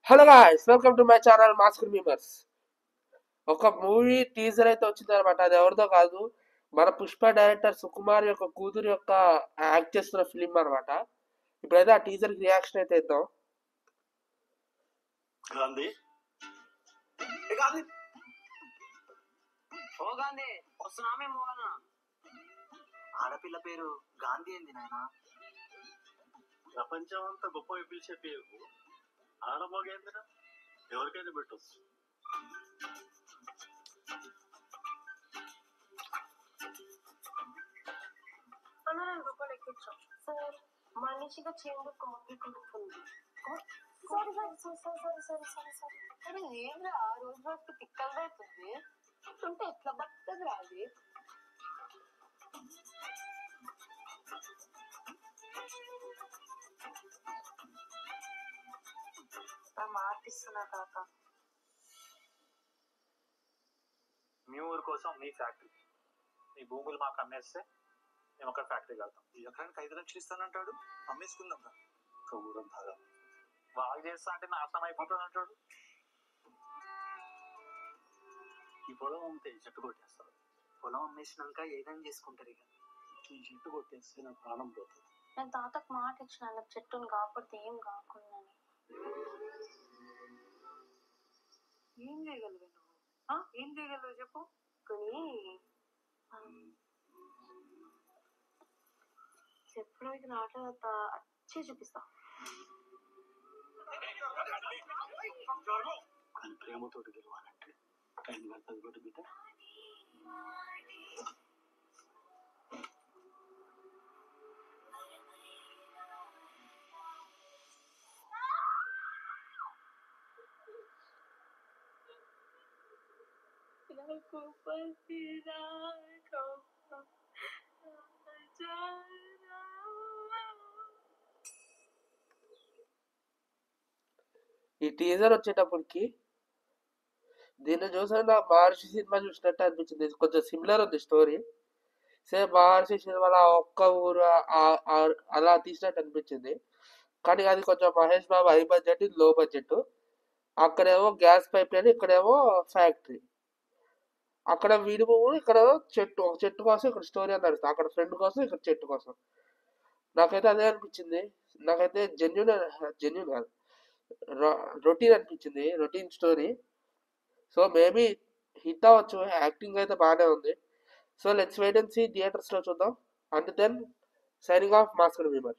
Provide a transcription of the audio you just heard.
Hello guys, welcome to my channel masker memers. ఒక movie teaser అయితే వచ్చింది అనమాట. అది ఎవరిదో కాదు, మన పుష్ప డైరెక్టర్ సుకుమార్ యొక్క కూతురు యొక్క యాక్ట్ చేస్తున్న ఫిలిం అనమాట. ఇప్పుడైతే ఆ టీజర్ కి రియాక్షన్ అయితే ఇద్దాం. గాంధీ ఓ గాంధీ వస్తున్నామే మోహన. ఆడపిల్ల పేరు గాంధీ ఏంది నాయన? ప్రపంచం అంతా గొప్ప పిలిచే పేరు ఆడమోగేంద్ర ఎవరికైనా పెట్టవచ్చు. రూపాయలు ఎక్కించాం సార్. మనిషిగా చేందుకు మొదలు కొడుతుంది. Sorry sorry sorry sorry sorry sorry sorry sorry ఏంద్రా రోజు రోజుకి తిక్కలు అవుతుంది. ఉంటే ఎట్లా బతుకదు రాదు. మార్పిస్తున్నా కాక. మీ ఊరు కోసం మీ ఫ్యాక్టరీ, మీ భూములు మాకు అమ్మేస్తే మేము ఒక ఫ్యాక్టరీ కడతాం. ఎకరానికి 5 లక్షలు ఇస్తానంటాడు, అమ్మేసుకుందాం. ఊరం బాగా బాగా చేస్తా అంటే నాశనం అయిపోతుంది అంటాడు. ఈ పొలం అమ్మితే చెట్టు కొట్టేస్తారు. పొలం అమ్మేసినాక ఏదైనా చేసుకుంటారు. ఇక ఈ చెట్టు కొట్టేస్తే నా ప్రాణం పోతుంది. నేను తాతకు మాట ఇచ్చిన చెట్టుని కాకపోతే ఏం కాకుండా. ఏం చేయగలవు నువ్వు? ఏం చేయగలవు చెప్పు. చెప్పడానికి రావట్లేదు, వచ్చి చూపిస్తా. కానీ ప్రేమతోటి గెలవాలంటే టైం పడుతుంది కూడా బిడ్డ. ఈ టీజర్ వచ్చేటప్పటికి దీన్ని చూసిన నాకు మహర్షి సినిమా చూసినట్టు అనిపించింది. కొంచెం సిమిలర్ ఉంది స్టోరీ. సేమ్ మహర్షి సినిమాలో ఒక్క ఊరు అలా తీసినట్టు అనిపించింది. కానీ అది కొంచెం మహేష్ బాబు హై బడ్జెట్, ఇది లో బడ్జెట్. అక్కడేమో గ్యాస్ పైప్ లైన్, ఇక్కడేమో ఫ్యాక్టరీ. అక్కడ వీడి భూములు, ఇక్కడ చెట్టు. ఒక చెట్టు కోసం ఇక్కడ స్టోరీ అని నడుస్తుంది. అక్కడ ఫ్రెండ్ కోసం, ఇక్కడ చెట్టు కోసం. నాకైతే అదే అనిపించింది. నాకైతే జెన్యున్ కాదు, రొటీన్ అనిపించింది, routine story. So maybe hit అవ్వచ్చు. యాక్టింగ్ అయితే బాగానే ఉంది. So let's wait and see, థియేటర్స్లో చూద్దాం. And then signing off masker memer.